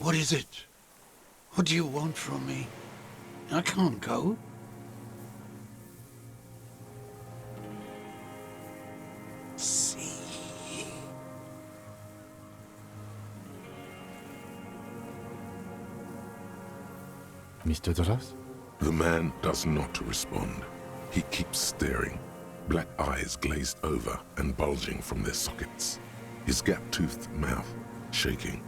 What is it? What do you want from me? I can't go. See. Mr. Dross? The man does not respond. He keeps staring, black eyes glazed over and bulging from their sockets, his gap-toothed mouth shaking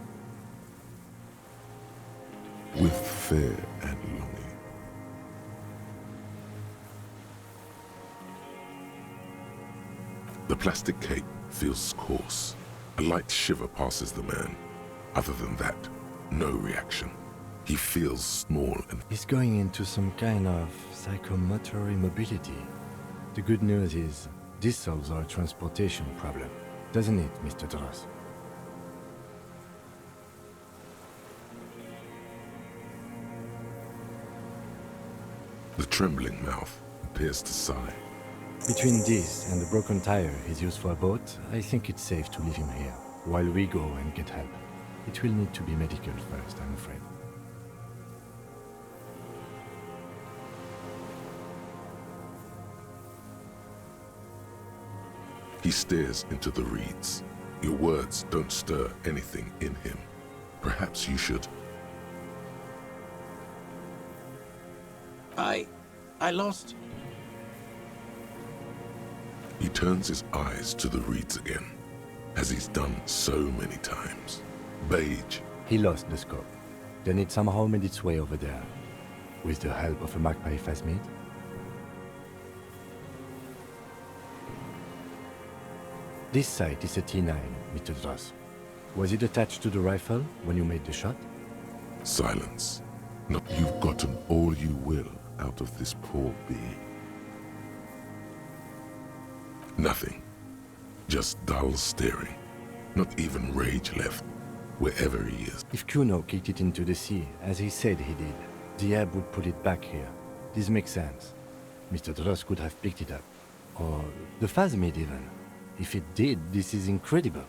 with fear and longing. The plastic cape feels coarse. A light shiver passes the man. Other than that, no reaction. He feels small and... He's going into some kind of psychomotor immobility. The good news is, this solves our transportation problem, doesn't it, Mr. Dross? The trembling mouth appears to sigh. Between this and the broken tire he's used for a boat, I think it's safe to leave him here, while we go and get help. It will need to be medical first, I'm afraid. He stares into the reeds. Your words don't stir anything in him. Perhaps you should. I lost. He turns his eyes to the reeds again, as he's done so many times. Beige. He lost the scope. Then it somehow made its way over there, with the help of a magpie phasmid. This sight is a T9, Mr. Dross. Was it attached to the rifle when you made the shot? Silence. Not you've gotten all you will out of this poor being. Nothing. Just dull staring. Not even rage left, wherever he is. If Kuno kicked it into the sea, as he said he did, the ebb would put it back here. This makes sense. Mr. Dross could have picked it up. Or the phasmid even. If it did, this is incredible.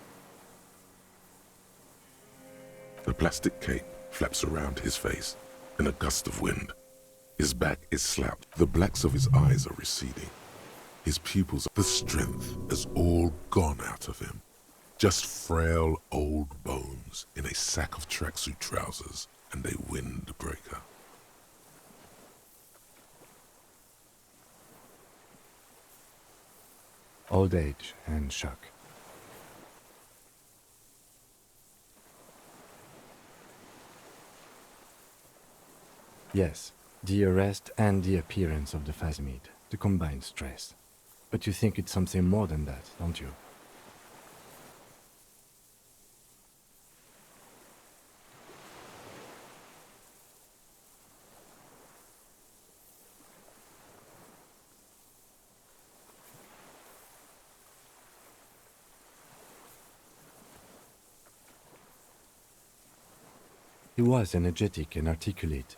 The plastic cape flaps around his face in a gust of wind. His back is slapped. The blacks of his eyes are receding. His pupils, the strength has all gone out of him. Just frail old bones in a sack of tracksuit trousers and a windbreaker. Old age and shock. Yes, the arrest and the appearance of the phasmid, the combined stress. But you think it's something more than that, don't you? He was energetic and articulate.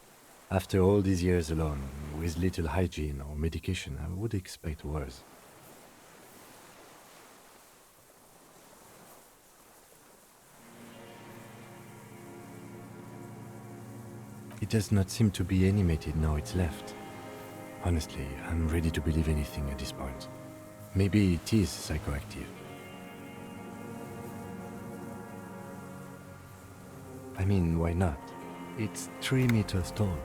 After all these years alone, with little hygiene or medication, I would expect worse. It does not seem to be animated now it's left. Honestly, I'm ready to believe anything at this point. Maybe it is psychoactive. I mean, why not? It's 3 meters tall.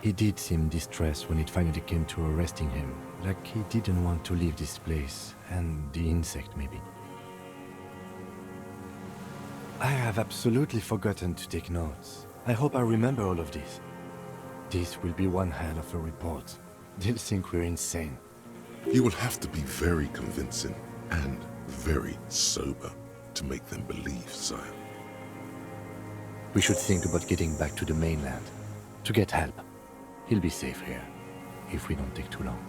He did seem distressed when it finally came to arresting him, like he didn't want to leave this place, and the insect maybe. I have absolutely forgotten to take notes. I hope I remember all of this. This will be one hell of a report. They'll think we're insane. You will have to be very convincing and very sober to make them believe, sire. We should think about getting back to the mainland, to get help. He'll be safe here, if we don't take too long.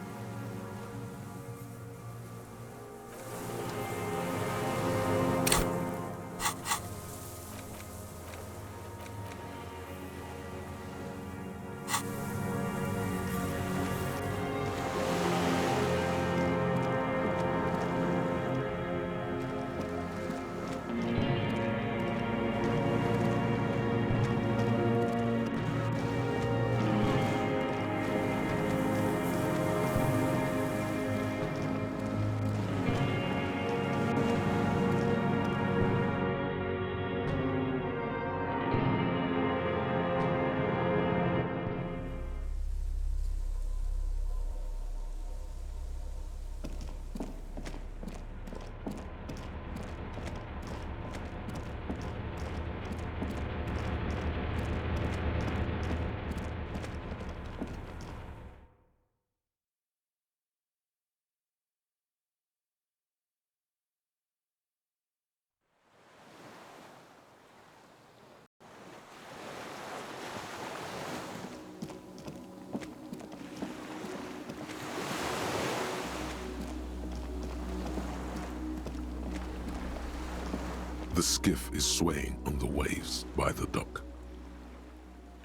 The skiff is swaying on the waves by the dock.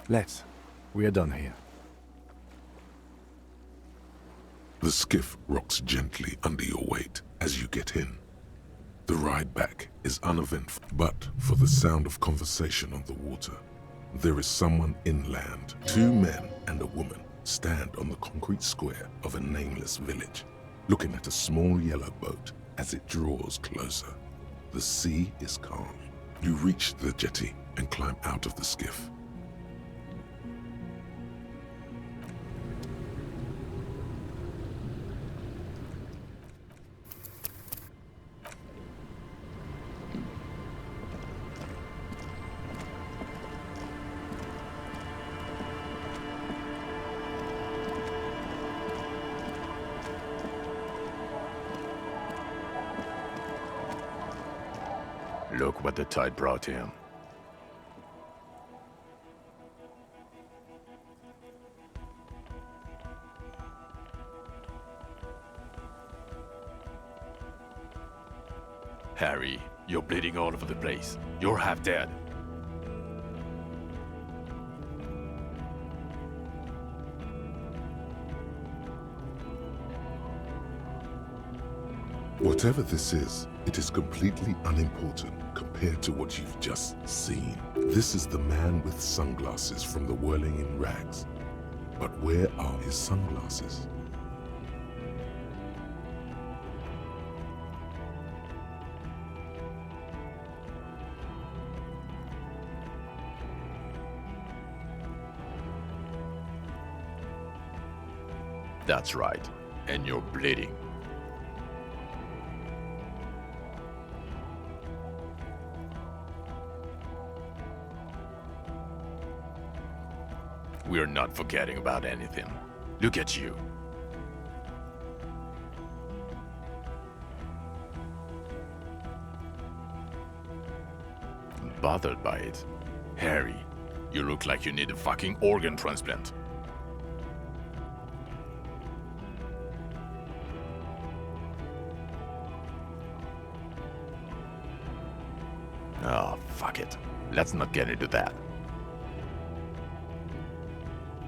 Let's. We are done here. The skiff rocks gently under your weight as you get in. The ride back is uneventful, but for the sound of conversation on the water, there is someone inland. Two men and a woman stand on the concrete square of a nameless village, looking at a small yellow boat as it draws closer. The sea is calm. You reach the jetty and climb out of the skiff. Look what the tide brought him. Harry, you're bleeding all over the place. You're half dead. Whatever this is, it is completely unimportant compared to what you've just seen. This is the man with sunglasses from the Whirling in Rags. But where are his sunglasses? That's right. And you're bleeding. We're not forgetting about anything. Look at you. Bothered by it. Harry, you look like you need a fucking organ transplant. Oh, fuck it. Let's not get into that.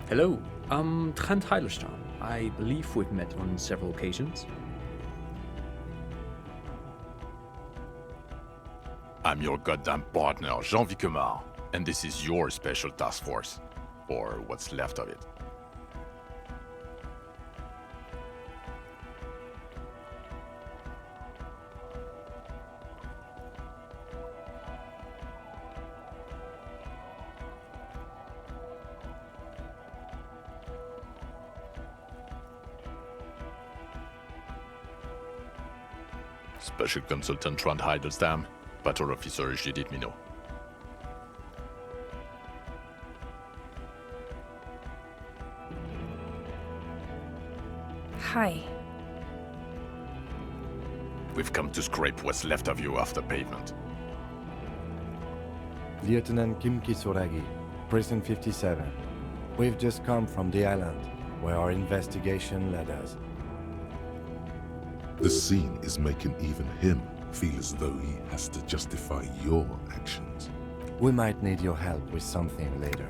Hello, I'm Trent Heilerstein. I believe we've met on several occasions. I'm your goddamn partner, Jean Vicomar, and this is your special task force. Or what's left of it. Special Consultant Trond Heidelstam, Patrol Officer Judith Minot. Hi. We've come to scrape what's left of you off the pavement. Lieutenant Kim Kisuragi, Prison 57. We've just come from the island, where our investigation led us. The scene is making even him feel as though he has to justify your actions. We might need your help with something later.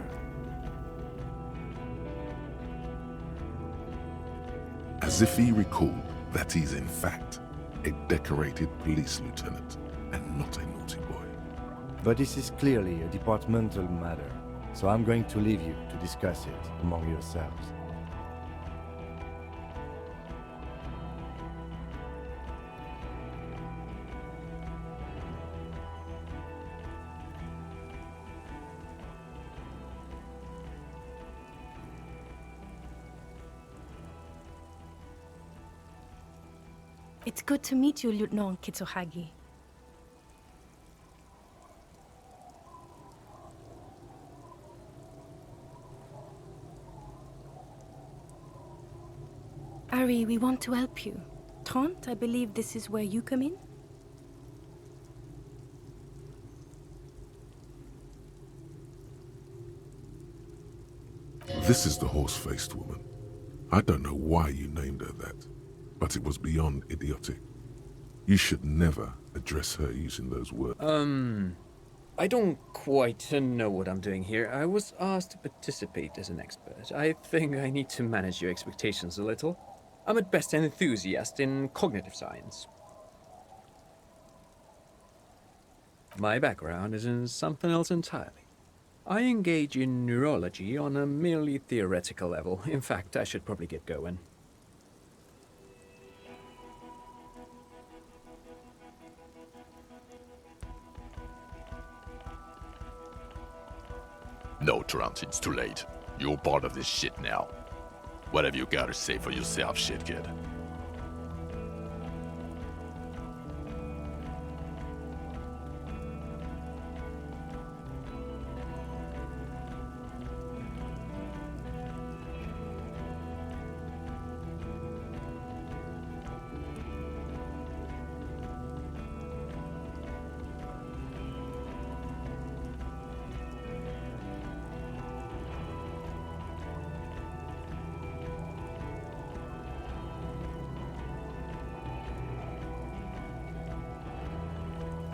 As if he recalled that he's in fact a decorated police lieutenant and not a naughty boy. But this is clearly a departmental matter, so I'm going to leave you to discuss it among yourselves. It's good to meet you, Lieutenant Kitsuhagi. Ari, we want to help you. Trent, I believe this is where you come in? This is the horse-faced woman. I don't know why you named her that, but it was beyond idiotic. You should never address her using those words. I don't quite know what I'm doing here. I was asked to participate as an expert. I think I need to manage your expectations a little. I'm at best an enthusiast in cognitive science. My background is in something else entirely. I engage in neurology on a merely theoretical level. In fact, I should probably get going. No, Trent, it's too late. You're part of this shit now. What have you got to say for yourself, shit kid?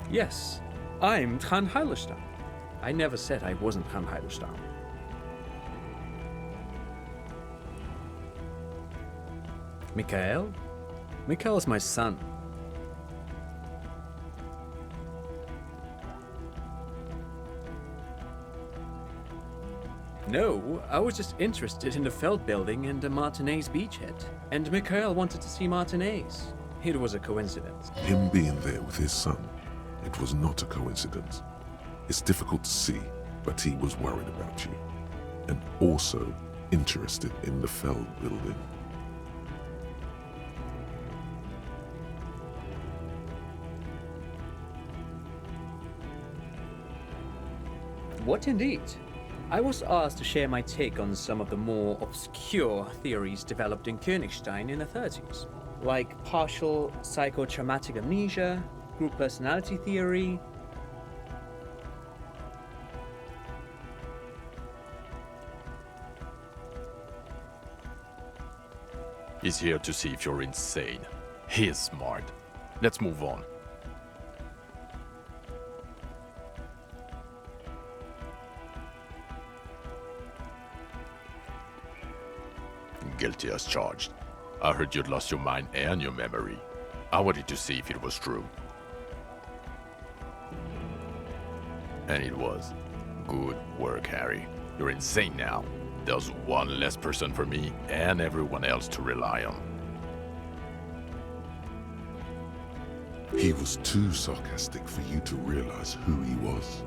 Yes, I'm Trant Heilestam. I never said I wasn't Trant Heilestam. Mikhail? Mikhail's my son. No, I was just interested in the Feld building and the Martinez beachhead. And Mikhail wanted to see Martinez. It was a coincidence. Him being there with his son, it was not a coincidence. It's difficult to see, but he was worried about you. And also interested in the Feld building. What indeed? I was asked to share my take on some of the more obscure theories developed in Königstein in the 30s, like partial psychotraumatic amnesia, group personality theory. He's here to see if you're insane. He is smart. Let's move on. Guilty as charged. I heard you'd lost your mind and your memory. I wanted to see if it was true. And it was. Good work, Harry. You're insane now. There's one less person for me and everyone else to rely on. He was too sarcastic for you to realize who he was.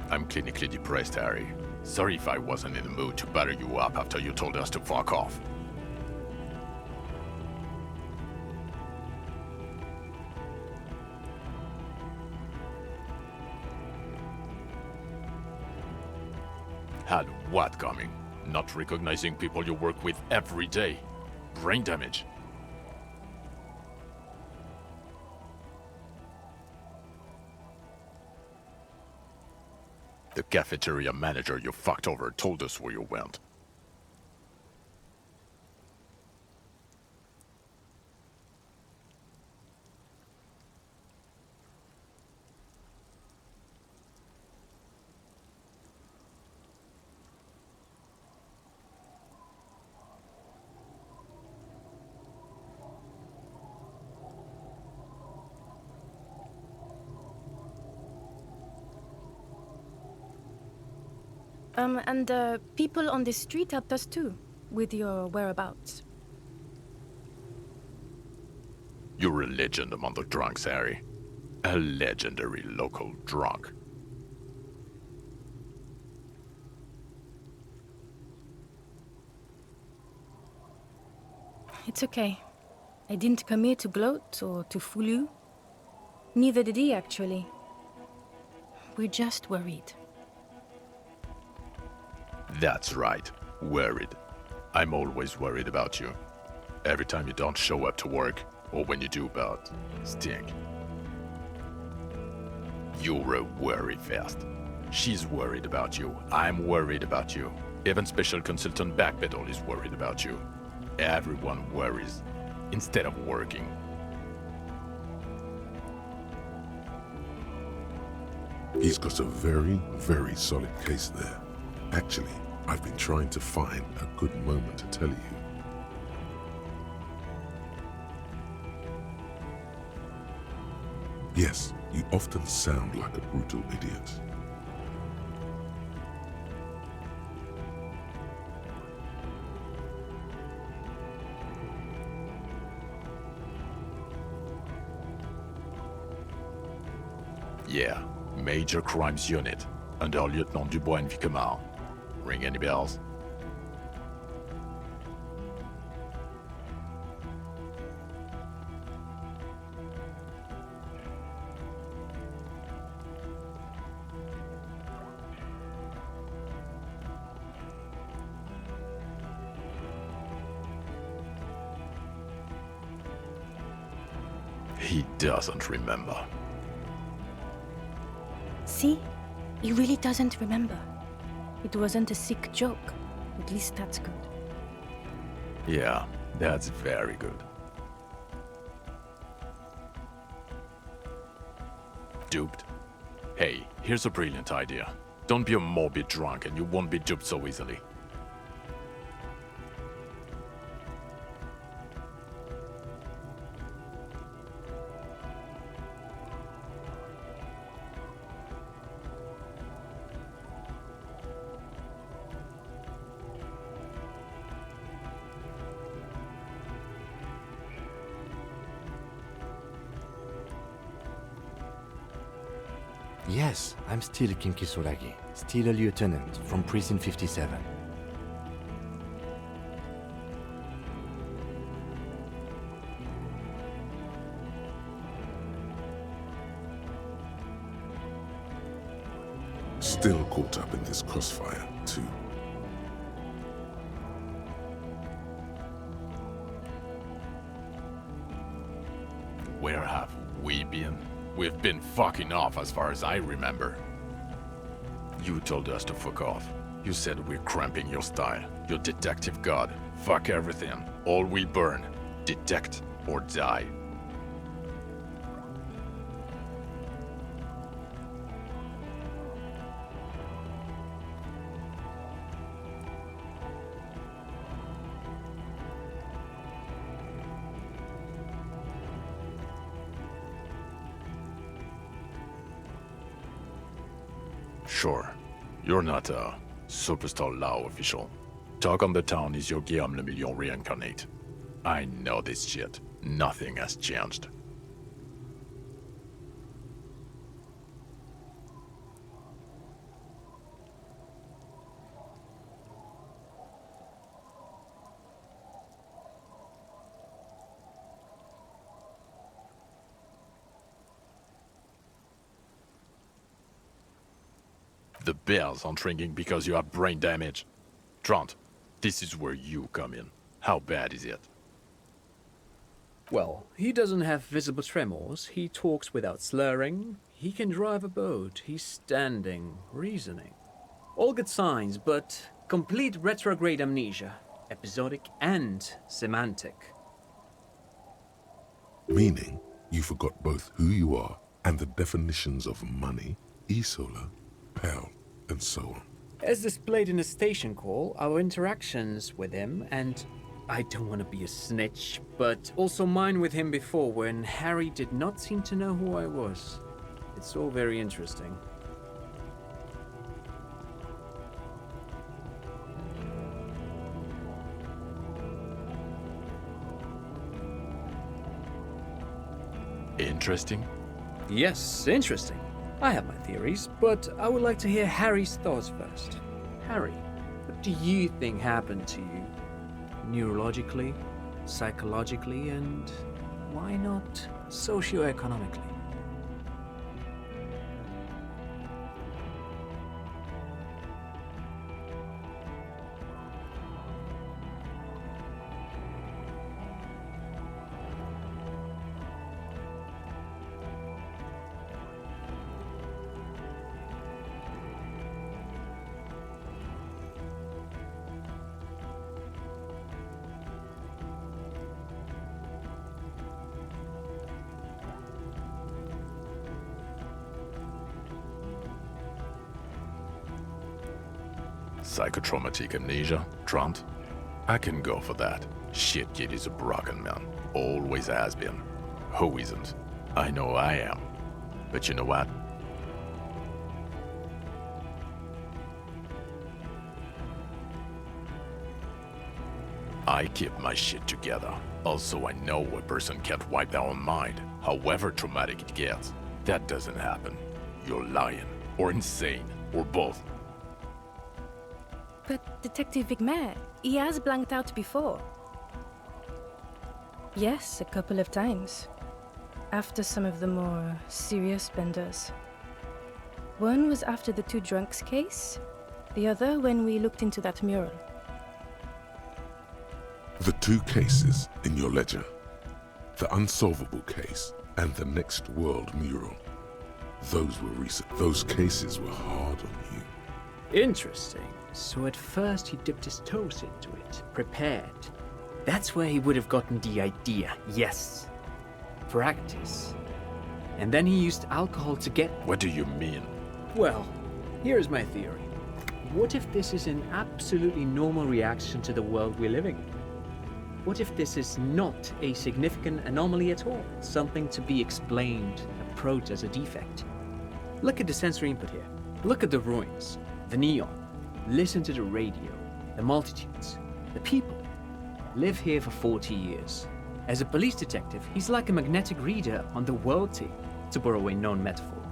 I'm clinically depressed, Harry. Sorry if I wasn't in the mood to batter you up after you told us to fuck off. Had what coming? Not recognizing people you work with every day. Brain damage. The cafeteria manager you fucked over told us where you went. And people on the street helped us too, with your whereabouts. You're a legend among the drunks, Harry. A legendary local drunk. It's okay. I didn't come here to gloat or to fool you. Neither did he, actually. We're just worried. That's right, worried. I'm always worried about you. Every time you don't show up to work, or when you do but stink. You're a worry fest. She's worried about you. I'm worried about you. Even Special Consultant Backpedal is worried about you. Everyone worries instead of working. He's got a very, very solid case there. Actually, I've been trying to find a good moment to tell you. Yes, you often sound like a brutal idiot. Yeah, Major Crimes Unit, under Lieutenant Dubois and Vicomar. Ring any bells? He doesn't remember. See? He really doesn't remember. It wasn't a sick joke. At least that's good. Yeah, that's very good. Duped? Hey, here's a brilliant idea. Don't be a morbid drunk and you won't be duped so easily. Yes, I'm still King Kisuragi, still a lieutenant from Precinct 57. Still caught up in this crossfire, too. Where have we been? We've been fucking off as far as I remember. You told us to fuck off. You said we're cramping your style. Your detective god. Fuck everything. All we burn. Detect or die. Sure, you're not a superstar law official. Talk on the town is your Guillaume Le Million reincarnate. I know this shit. Nothing has changed. The bells aren't ringing because you have brain damage. Trant, this is where you come in. How bad is it? Well, he doesn't have visible tremors, he talks without slurring, he can drive a boat, he's standing, reasoning. All good signs, but complete retrograde amnesia, episodic and semantic. Meaning, you forgot both who you are and the definitions of money, Isola, Pell, and so on. As displayed in the station call, our interactions with him, and I don't want to be a snitch, but also mine with him before when Harry did not seem to know who I was. It's all very interesting. Interesting? Yes, interesting. I have my theories, but I would like to hear Harry's thoughts first. Harry, what do you think happened to you? Neurologically, psychologically, and why not socioeconomically? Psychotraumatic amnesia, Trant? I can go for that. Shit kid is a broken man. Always has been. Who isn't? I know I am. But you know what? I keep my shit together. Also, I know a person can't wipe their own mind, however traumatic it gets. That doesn't happen. You're lying, or insane, or both. But Detective Vigmer, he has blanked out before. Yes, a couple of times. After some of the more serious benders. One was after the two drunks case, the other when we looked into that mural. The two cases in your ledger, the unsolvable case and the Next World mural, those were recent. Those cases were hard on you. Interesting. So at first he dipped his toes into it, prepared. That's where he would have gotten the idea, yes. Practice. And then he used alcohol to get... What do you mean? Well, here is my theory. What if this is an absolutely normal reaction to the world we're living in? What if this is not a significant anomaly at all? Something to be explained, approached as a defect? Look at the sensory input here. Look at the ruins, the neon. Listen to the radio, the multitudes, the people. Live here for 40 years. As a police detective, he's like a magnetic reader on the world tape, to borrow a known metaphor.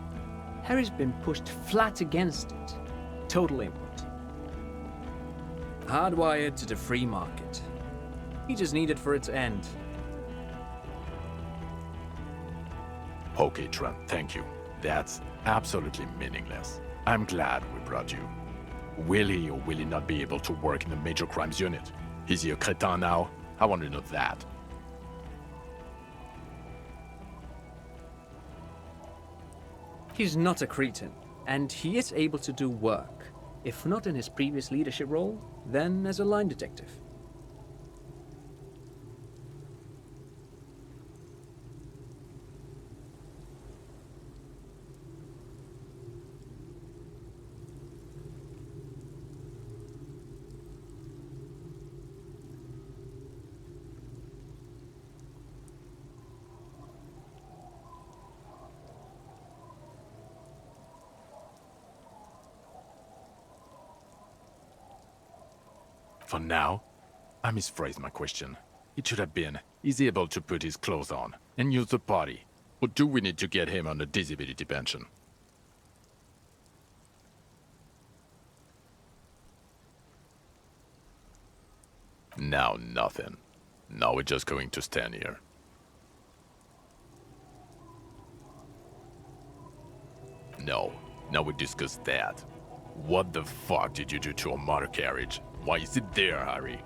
Harry's been pushed flat against it. Total input. Hardwired to the free market. He just needed for it to end. Okay, Trent, thank you. That's absolutely meaningless. I'm glad we brought you. Will he or will he not be able to work in the major crimes unit? Is he a crétin now? I want to know that. He's not a cretin, and he is able to do work. If not in his previous leadership role, then as a line detective. For now, I misphrased my question. It should have been, is he able to put his clothes on and use the party? Or do we need to get him on a disability pension? Now nothing. Now we're just going to stand here. No, now we discuss that. What the fuck did you do to a motor carriage? Why is it there, Harry?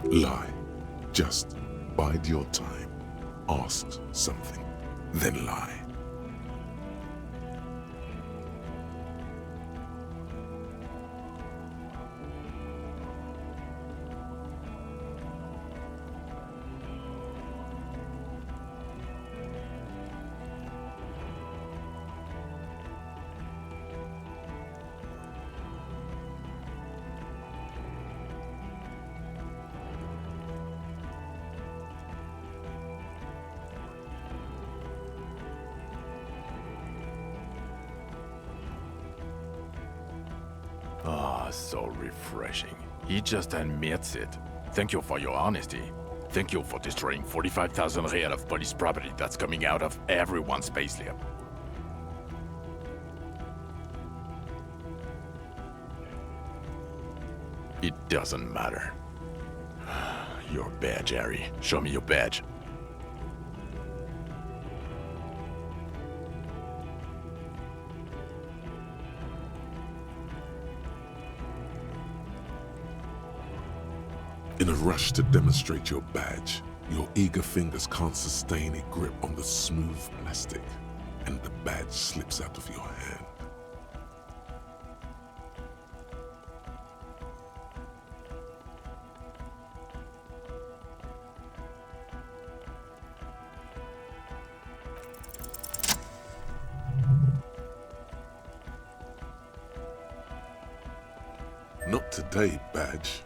Lie. Just bide your time. Ask something, then lie. Ah, so refreshing. He just admits it. Thank you for your honesty. Thank you for destroying 45,000 real of police property that's coming out of everyone's payslip. It doesn't matter. Your badge, Harry. Show me your badge. In a rush to demonstrate your badge, your eager fingers can't sustain a grip on the smooth plastic, and the badge slips out of your hand. Not today, Badge.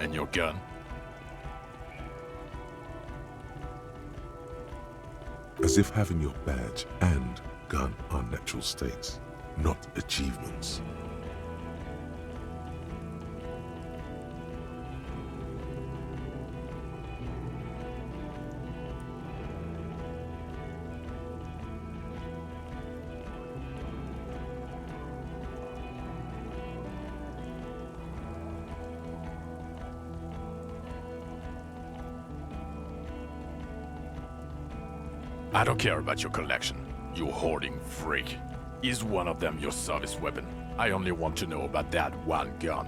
And your gun? As if having your badge and gun are natural states, not achievements. I don't care about your collection, you hoarding freak. Is one of them your service weapon? I only want to know about that one gun.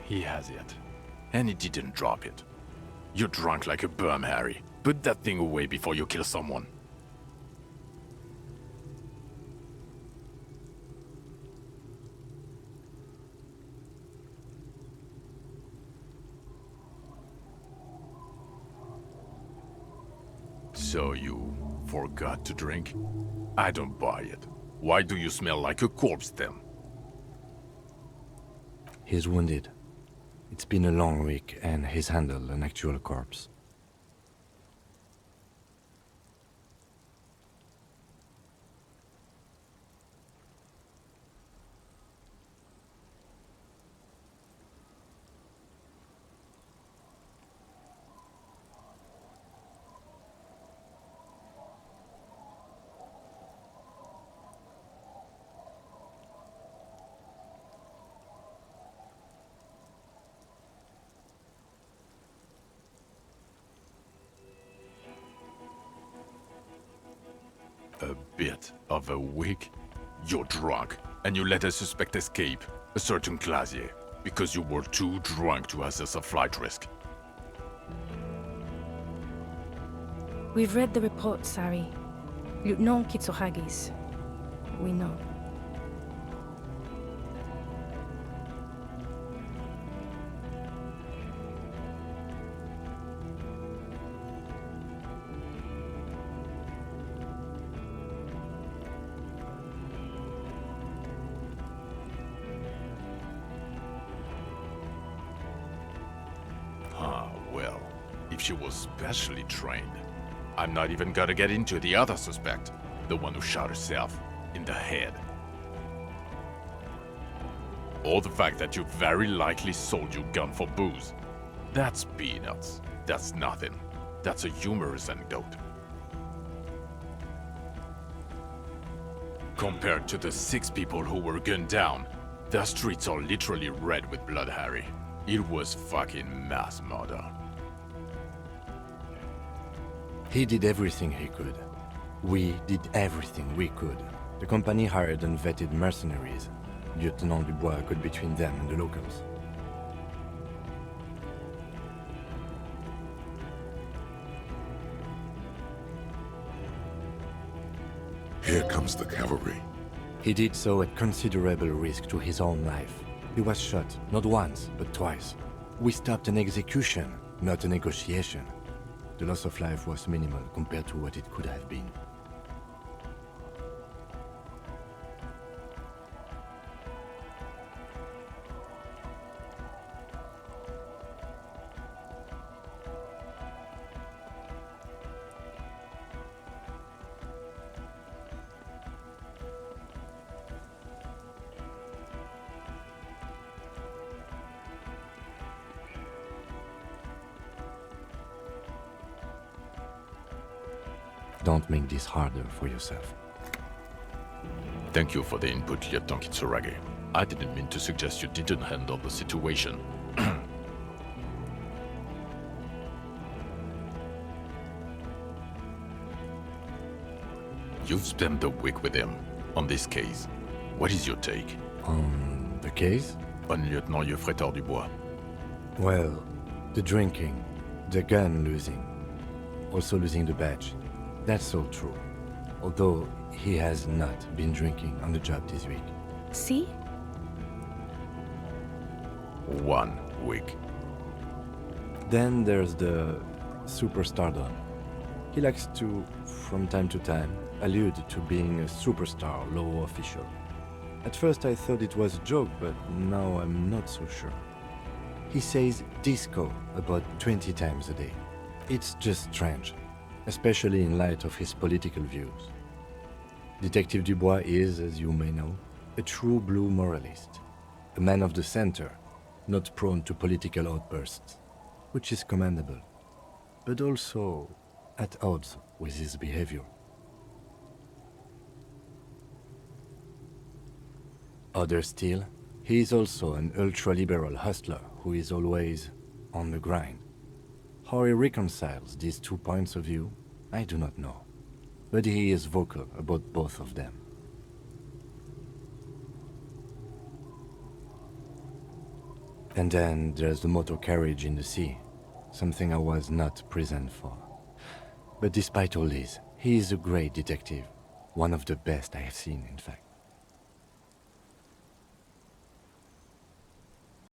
He has it. And he didn't drop it. You're drunk like a bum, Harry. Put that thing away before you kill someone. So you forgot to drink? I don't buy it. Why do you smell like a corpse then? He's wounded. It's been a long week, and he's handled an actual corpse. A bit of a week? You're drunk, and you let a suspect escape, a certain Clasier, because you were too drunk to assess a flight risk. We've read the reports, Harry. Lieutenant Kitsuhagi's. We know. Well, if she was specially trained, I'm not even gonna get into the other suspect, the one who shot herself in the head. Or the fact that you very likely sold your gun for booze. That's peanuts. That's nothing. That's a humorous anecdote. Compared to the 6 people who were gunned down, the streets are literally red with blood, Harry. It was fucking mass murder. He did everything he could. We did everything we could. The company hired and vetted mercenaries. Lieutenant Dubois got between them and the locals. Here comes the cavalry. He did so at considerable risk to his own life. He was shot, not once, but twice. We stopped an execution, not a negotiation. The loss of life was minimal compared to what it could have been. Don't make this harder for yourself. Thank you for the input, Lieutenant Kitsuragi. I didn't mean to suggest you didn't handle the situation. You've spent the week with him on this case. What is your take? On the case? On lieutenant Geoffrey Dubois. Well, the drinking, the gun losing, also losing the badge. That's all true. Although he has not been drinking on the job this week. See? 1 week. Then there's the superstardom. He likes to, from time to time, allude to being a superstar law official. At first I thought it was a joke, but now I'm not so sure. He says disco about 20 times a day. It's just strange, especially in light of his political views. Detective Dubois is, as you may know, a true blue moralist, a man of the center, not prone to political outbursts, which is commendable, but also at odds with his behavior. Other still, he is also an ultra-liberal hustler who is always on the grind. How he reconciles these 2 points of view, I do not know, but he is vocal about both of them. And then there's the motor carriage in the sea, something I was not present for. But despite all this, he is a great detective, one of the best I have seen, in fact.